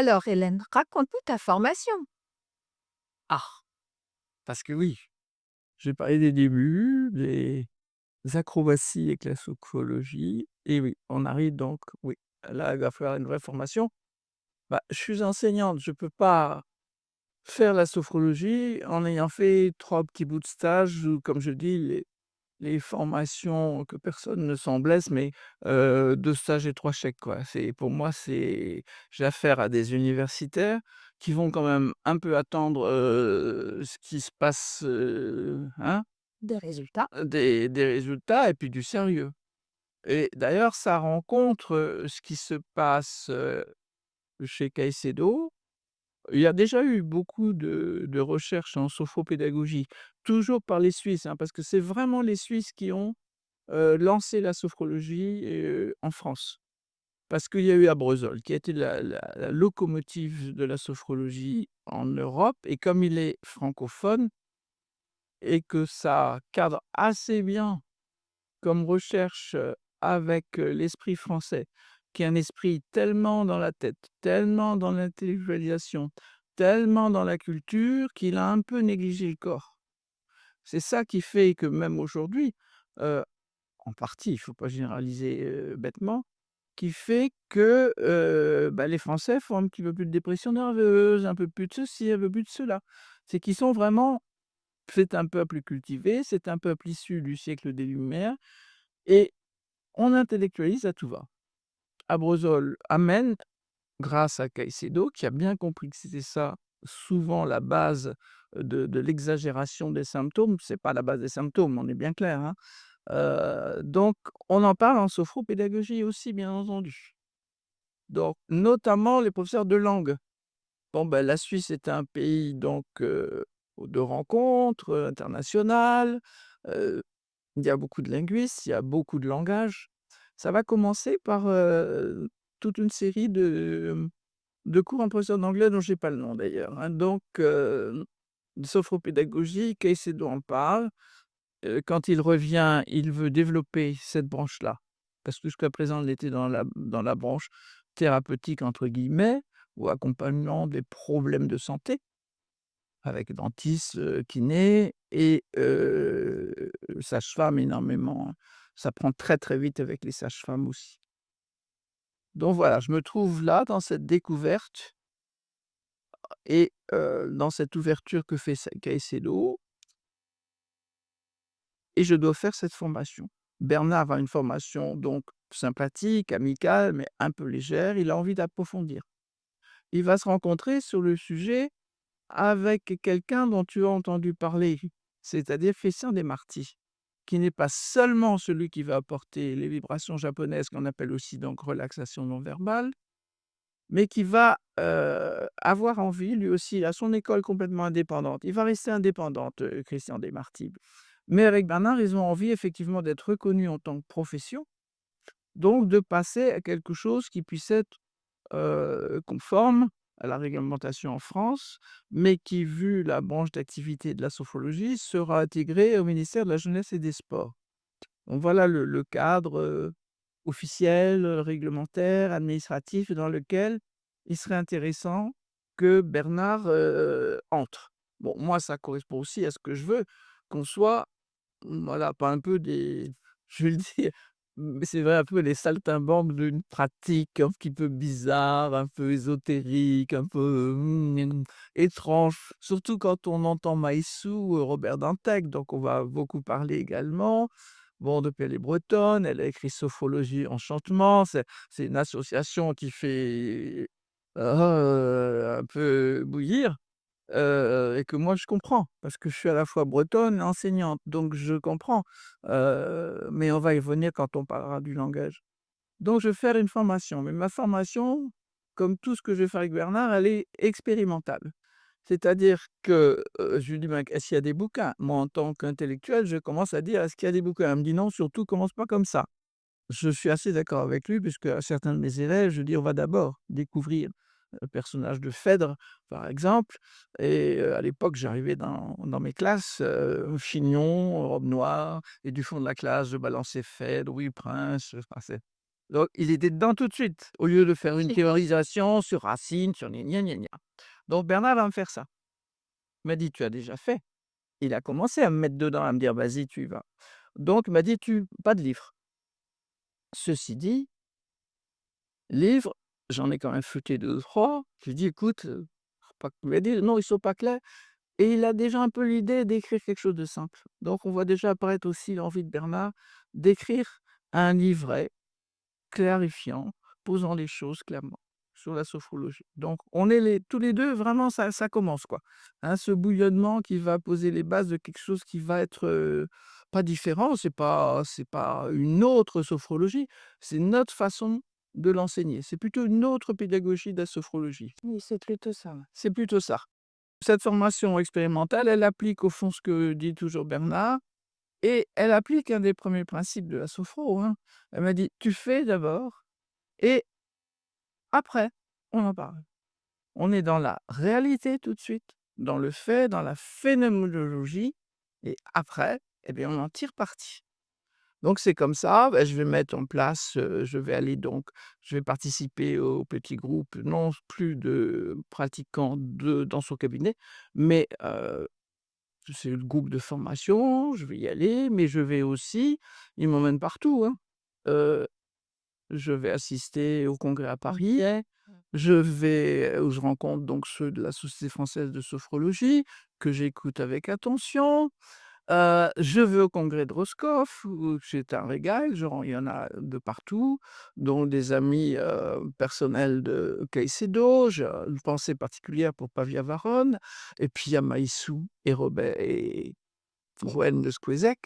Alors Hélène, raconte-nous ta formation. Ah! Parce que oui, j'ai parlé des débuts, des acrobaties avec la sophrologie et oui, on arrive donc oui, là, il va falloir une vraie formation. Bah, je suis enseignante, je peux pas faire la sophrologie en ayant fait 3 petits bouts de stage ou comme je dis, les formations que personne ne s'en blesse, mais 2 stages et 3 chèques, quoi. C'est pour moi, j'ai affaire à des universitaires qui vont quand même un peu attendre, ce qui se passe, hein, Des résultats. des résultats et puis du sérieux et d'ailleurs ça rencontre, ce qui se passe, chez Caicedo. Il y a déjà eu beaucoup de recherches en sophropédagogie, toujours par les Suisses, hein, parce que c'est vraiment les Suisses qui ont lancé la sophrologie, en France. Parce qu'il y a eu Abreuzel qui a été la locomotive de la sophrologie en Europe et comme il est francophone et que ça cadre assez bien comme recherche, avec, l'esprit français, qui est un esprit tellement dans la tête, tellement dans l'intellectualisation, tellement dans la culture qu'il a un peu négligé le corps. C'est ça qui fait que même aujourd'hui, heu, en partie, il faut pas généraliser, bêtement, qui fait que, bah, les Français font un petit peu plus de dépression nerveuse, un peu plus de ceci, un peu plus de cela. C'est qu'ils sont vraiment c'est un peuple cultivé, c'est un peuple issu du siècle des Lumières et on intellectualise à tout va. Abreuzel amène, grâce à Caicedo, qui a bien compris que c'était ça, souvent la base, de l'exagération des symptômes. C'est pas la base des symptômes, on est bien clair, hein. Donc on en parle en sophropédagogie aussi, bien entendu. Donc notamment les professeurs de langue. Bon, ben, la Suisse est un pays donc de rencontres, internationales, heu, il y a beaucoup de linguistes, il y a beaucoup de langages. Ça va commencer par, toute une série de cours en professeur d'anglais dont j'ai pas le nom d'ailleurs, hein. Donc de sophropédagogie, Caicedo en parle. Quand il revient, il veut développer cette branche-là, parce que jusqu'à présent, il était dans la branche «thérapeutique» entre guillemets ou accompagnement des problèmes de santé avec dentiste, kiné et sage-femme énormément, hein. Ça prend très, très vite avec les sages-femmes aussi. Donc voilà, je me trouve là dans cette découverte et dans cette ouverture que fait Caicedo et je dois faire cette formation. Bernard a une formation donc sympathique, amicale, mais un peu légère, il a envie d'approfondir. Il va se rencontrer sur le sujet avec quelqu'un dont tu as entendu parler, c'est-à-dire Christian Desmarty, qui n'est pas seulement celui qui va apporter les vibrations japonaises qu'on appelle aussi donc relaxation non verbale, mais qui va, avoir envie lui aussi, à son école complètement indépendante. Il va rester indépendante, Christian Desmarty. Mais avec Bernard, ils ont envie effectivement d'être reconnus en tant que profession, donc de passer à quelque chose qui puisse être, conforme à la réglementation en France, mais qui, vu la branche d'activité de la sophrologie, sera intégré au ministère de la Jeunesse et des Sports. Donc voilà le cadre, officiel, réglementaire, administratif dans lequel il serait intéressant que Bernard, entre. Bon, moi, ça correspond aussi à ce que je veux, qu'on soit voilà, pas un peu des je vais le dire, mais c'est vrai, un peu les saltimbanques d'une pratique un petit peu bizarre, un peu ésotérique, un peu, étrange. Surtout quand on entend Maïssou, Robert Dantec, donc on va beaucoup parler également. Bon, depuis elle est bretonne, elle a écrit Sophrologie Enchantement, c'est une association qui fait, un peu bouillir. Et que moi je comprends, parce que je suis à la fois bretonne et enseignante, donc je comprends. Mais on va y venir quand on parlera du langage. Donc je vais faire une formation, mais ma formation, comme tout ce que je vais faire avec Bernard, elle est expérimentale. C'est-à-dire que, je lui dis: «Ben, est-ce qu'il y a des bouquins?» Moi, en tant qu'intellectuel, je commence à dire: «Est-ce qu'il y a des bouquins?» Elle me dit: «Non, surtout commence pas comme ça». Je suis assez d'accord avec lui puisque à certains de mes élèves, je dis: «On va d'abord découvrir le personnage de Phèdre», par exemple et à l'époque, j'arrivais dans mes classes, chignon, robe noire et du fond de la classe, je balançais Phèdre, oui prince, enfin Donc il était dedans tout de suite, au lieu de faire une OK. théorisation sur Racine, sur gna gna gna. Donc Bernard va me faire ça. Il m'a dit: «Tu as déjà fait». Il a commencé à me mettre dedans, à me dire: «Vas-y, tu y vas». Donc il m'a dit: «Tu pas de livre». Ceci dit, livres, j'en ai quand même feuilleté 2 ou 3. Je lui ai dit: «Écoute, pas» il m'a dit: «Non, ils sont pas clairs». Et il a déjà un peu l'idée d'écrire quelque chose de simple. Donc on voit déjà apparaître aussi l'envie de Bernard d'écrire un livret clarifiant, posant les choses clairement sur la sophrologie. Donc on est tous les 2 vraiment ça commence quoi, hein, ce bouillonnement qui va poser les bases de quelque chose qui va être, pas différent, c'est pas une autre sophrologie, c'est notre façon de l'enseigner. C'est plutôt une autre pédagogie de la sophrologie. Oui, c'est plutôt ça, ouais. C'est plutôt ça. Cette formation expérimentale, elle applique au fond ce que dit toujours Bernard et elle applique un des premiers principes de la sophro, hein. Elle m'a dit: «Tu fais d'abord et après, on en parle». On est dans la réalité tout de suite, dans le fait, dans la phénoménologie et après, eh bien, on en tire parti. Donc c'est comme ça, bah, je vais mettre en place, je vais participer au petit groupe, non plus de pratiquants dans son cabinet, mais c'est le groupe de formation, je vais y aller, mais je vais aussi il m'emmène partout, hein. Heu, je vais assister au congrès à Paris, OK. je vais où je rencontre donc ceux de la Société française de sophrologie, que j'écoute avec attention. Je vais au congrès de Roscoff où c'est un régal, genre il y en a de partout, dont des amis, personnels de Caicedo. J'ai une pensée particulière pour Pavia Varone et puis il y a Maïssou et Robert et Rowen de Squeezec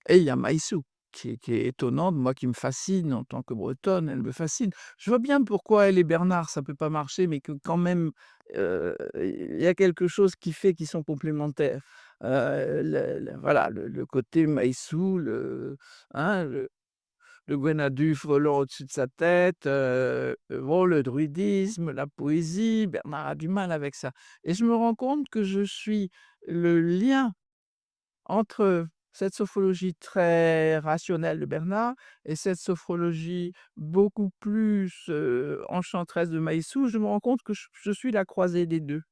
et il y a Maïssou qui est étonnante, moi qui me fascine en tant que bretonne, elle me fascine. Je vois bien pourquoi elle et Bernard ça peut pas marcher, mais que quand même, il y a quelque chose qui fait qu'ils sont complémentaires. Le voilà, le côté Maïssou, hein, le Gwenadu frôlant au-dessus de sa tête, bon, le druidisme, la poésie, Bernard a du mal avec ça et je me rends compte que je suis le lien entre cette sophrologie très rationnelle de Bernard et cette sophrologie beaucoup plus, enchanteresse de Maïssou, je me rends compte que je suis la croisée des 2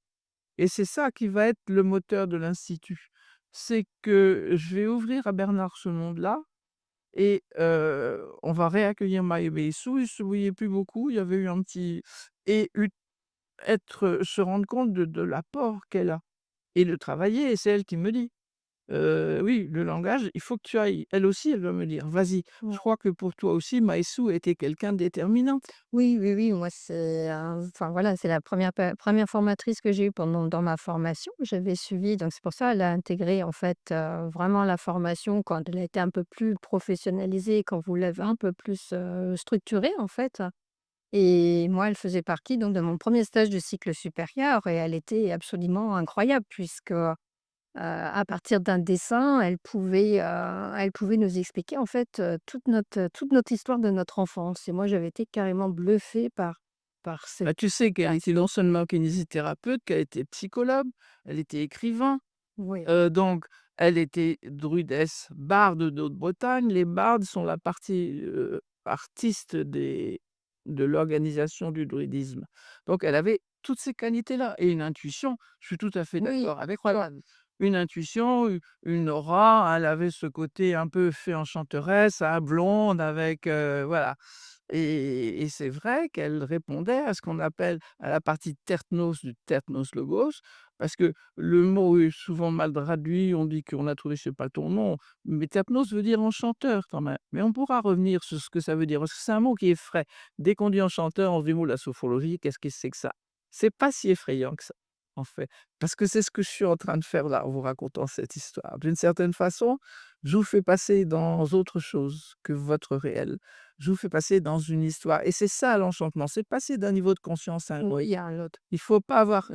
et c'est ça qui va être le moteur de l'institut. C'est que je vais ouvrir à Bernard ce monde-là et on va réaccueillir Maïssou. Il se voyait plus beaucoup, il y avait eu un petit et ut être, se rendre compte de l'apport qu'elle a et le travailler et c'est elle qui me dit. Oui, le langage, il faut que tu ailles. Elle aussi, elle va me dire: «Vas-y, je Ouais. crois que pour toi aussi, Maïssou était quelqu'un de déterminant». Oui, oui, oui, moi, c'est, enfin, voilà, c'est la première formatrice que j'ai eue pendant dans ma formation. J'avais suivi donc c'est pour ça, elle a intégré, en fait, vraiment la formation quand elle a été un peu plus professionnalisée, quand vous l'avez un peu plus, structurée, en fait et moi, elle faisait partie donc de mon premier stage de cycle supérieur et elle était absolument incroyable puisque à partir d'un dessin, elle pouvait nous expliquer en fait, toute notre histoire de notre enfance et moi j'avais été carrément bluffée par cette Bah, tu sais qu'elle était non seulement kinésithérapeute, qu'elle était psychologue, elle était écrivain, oui, donc elle était druidesse barde de Haute-Bretagne. Les bardes sont la partie, artiste de l'organisation du druidisme. Donc elle avait toutes ces qualités-là et une intuition, je suis tout à fait oui, d'accord avec toi. incroyable. Une intuition, une aura, elle avait ce côté un peu fée enchanteresse, hein, blonde avec, voilà et c'est vrai qu'elle répondait à ce qu'on appelle à la partie tertnos du tertnos logos, parce que le mot est souvent mal traduit, on dit qu'on a trouvé je sais pas ton nom, mais terpnos veut dire enchanteur quand même. Mais on pourra revenir sur ce que ça veut dire, parce que c'est un mot qui est frais. Dès qu'on dit enchanteur, on se dit: «Oh la sophrologie, qu'est-ce que c'est que ça?» C'est pas si effrayant que ça, en fait. Parce que c'est ce que je suis en train de faire là, en vous racontant cette histoire. D'une certaine façon, je vous fais passer dans autre chose que votre réel. Je vous fais passer dans une histoire et c'est ça l'enchantement, c'est passer d'un niveau de conscience à un Oui, autre. il y a un autre. Il faut pas avoir,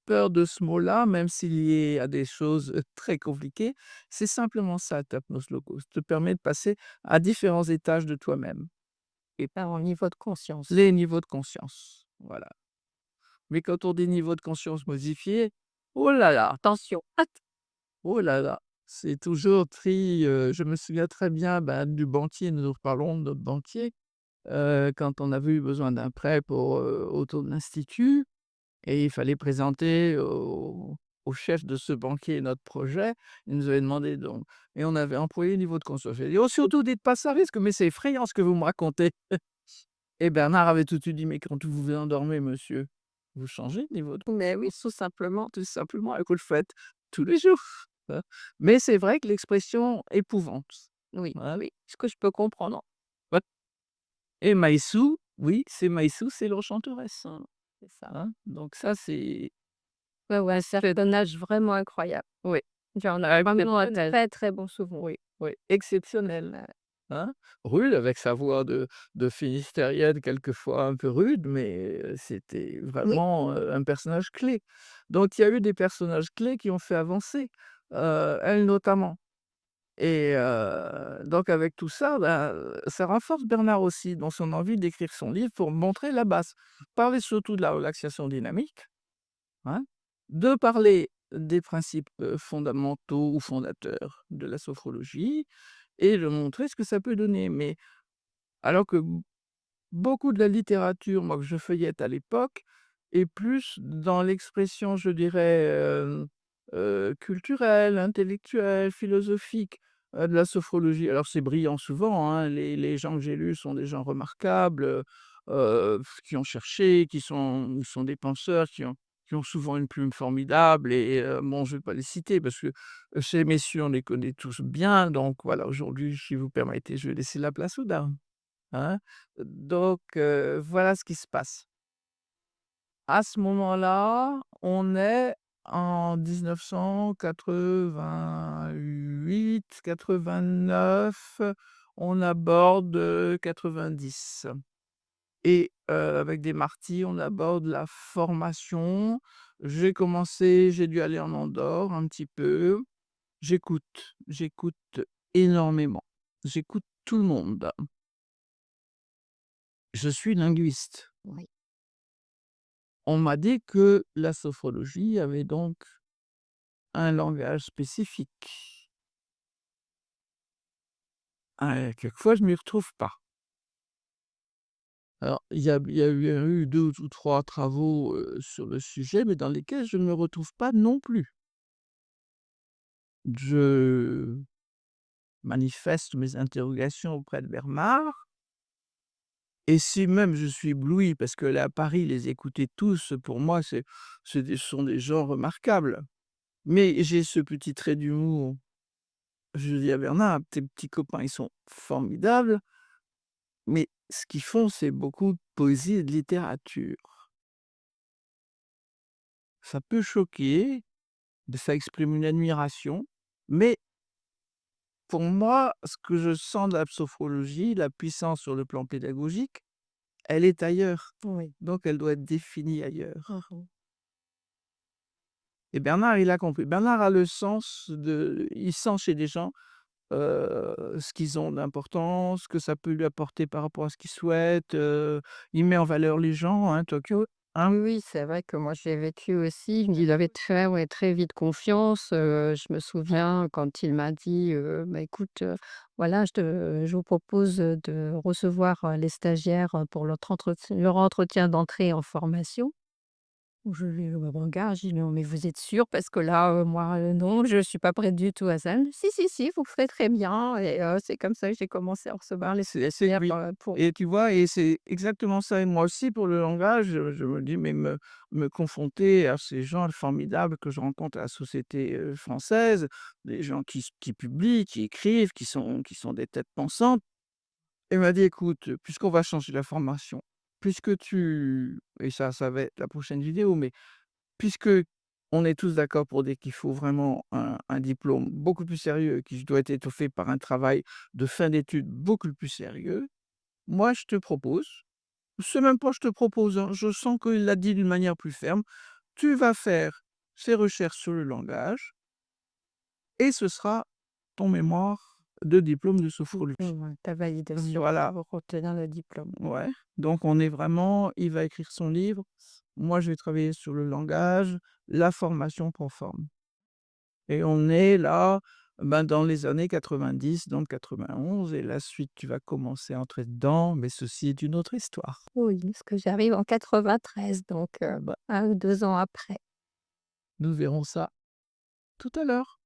peur de ce mot-là, même s'il y a des choses, très compliquées. C'est simplement ça, ta hypnose locaux, te permet de passer à différents étages de toi-même et Un niveau de conscience. les niveaux de conscience, voilà. Mais quand on dit niveau de conscience modifié, oh là là! Attention. Oh là là, c'est toujours je me souviens très bien, bah, du banquier, nous parlons de notre banquier. quand on avait eu besoin d'un prêt autour de l'institut et il fallait présenter au chef de ce banquier notre projet. Il nous avait demandé donc et on avait employé le niveau de conscience. J'ai dit: «Oh surtout dites pas ça risque, mais c'est effrayant ce que vous me racontez». Et Bernard avait tout de suite dit: «Mais quand vous vous endormez monsieur, vous changez de niveau de Mais oui, conscience tout simplement et vous le faites tous les jours». Hein. Mais c'est vrai que l'expression épouvante, oui, hein, oui, ce que je peux comprendre. ouais et Maïssou, oui, c'est Maïssou, c'est l'enchanteresse, Mmh, c'est ça. hein, donc ça c'est Ouais, ouais, c'est un personnage vraiment incroyable. oui, J'en ai vraiment un exceptionnel, très, très bon souvenir. oui, oui, exceptionnel. Ouais. Hein? Rude avec sa voix de finistérienne quelquefois un peu rude, mais c'était Oui, vraiment, un personnage clé. Donc il y a eu des personnages clés qui ont fait avancer, elle notamment et donc avec tout ça, ça renforce Bernard aussi dans son envie d'écrire son livre pour montrer la base. Parler surtout de la relaxation dynamique, hein, de parler des principes, fondamentaux ou fondateurs de la sophrologie et de montrer ce que ça peut donner. Mais alors que beaucoup de la littérature, moi, que je feuillette à l'époque, est plus dans l'expression, je dirais, culturelle, intellectuelle, philosophique, de la sophrologie. Alors c'est brillant souvent, hein, les gens que j'ai lus sont des gens remarquables, qui ont cherché, sont des penseurs, qui ont souvent une plume formidable et bon, je ne vais pas les citer parce que, ces messieurs, on les connaît tous bien, donc voilà, aujourd'hui, si vous permettez, je vais laisser la place aux dames. Hein? Donc voilà ce qui se passe. À ce moment-là, on est en 1988-89, on aborde, 90 et avec des martis, on aborde la formation. J'ai dû aller en Andorre un petit peu. J'écoute énormément. J'écoute tout le monde. Je suis linguiste. oui. On m'a dit que la sophrologie avait donc un langage spécifique. Quelquefois, je m'y retrouve pas. Alors, il y a eu 2 ou 3 travaux, sur le sujet, mais dans lesquels je ne me retrouve pas non plus. Je manifeste mes interrogations auprès de Bernard et si même je suis ébloui parce que là, à Paris, les écouter tous, pour moi, ce sont des gens remarquables. Mais j'ai ce petit trait d'humour. Je dis à Bernard: «Tes petits copains, ils sont formidables, mais ce qu'ils font, c'est beaucoup de poésie et de littérature. Ça peut choquer, mais ça exprime une admiration, mais pour moi, ce que je sens de la sophrologie, la puissance sur le plan pédagogique, elle est ailleurs, Oui. donc elle doit être définie Mmh ailleurs». mh. Et Bernard, il a compris. Bernard a le sens il sent chez des gens ce qu'ils ont d'important, ce que ça peut lui apporter par rapport à ce qu'ils souhaitent, il met en valeur les gens, hein, Tokyo, hein? Oui, oui, c'est vrai que moi, j'ai vécu aussi. Il avait très, ouais, très vite confiance. Je me souviens quand il m'a dit, «Bah, écoute, voilà, je vous propose, de recevoir, les stagiaires, pour leur entretien d'entrée en formation». Je lui regarde, je dis: «Non, mais vous êtes sûr? Parce que là, moi, non, je suis pas prête du tout à ça». Elle me dit: «Si, si, si, vous ferez très bien» et c'est comme ça que j'ai commencé à recevoir les C'est stagiaires, oui pour et tu vois? Et c'est exactement ça et moi aussi pour le langage, je me dis: «Mais me confronter à ces gens formidables que je rencontre à la société, française, des gens qui publient, qui écrivent, qui sont des têtes pensantes». Elle m'a dit: «Écoute, puisqu'on va changer la formation, puisque tu» et ça va être la prochaine vidéo, mais puisque on est tous d'accord pour dire qu'il faut vraiment un diplôme beaucoup plus sérieux, qui doit être étoffé par un travail de fin d'études beaucoup plus sérieux, moi je te propose, c'est même pas je te propose, hein, je sens qu'il l'a dit d'une manière plus ferme, tu vas faire ces recherches sur le langage et ce sera ton mémoire de diplôme de sophrologie. ta validation Voilà, pour obtenir le diplôme. ouais, donc on est vraiment il va écrire son livre, moi je vais travailler sur le langage, la formation prend forme et on est là Ben, dans les années 90, donc 91 et la suite, tu vas commencer à entrer dedans, mais ceci est une autre histoire. Oui, parce que j'arrive en 93, donc Bah, 1 ou 2 ans après. nous verrons ça tout à l'heure.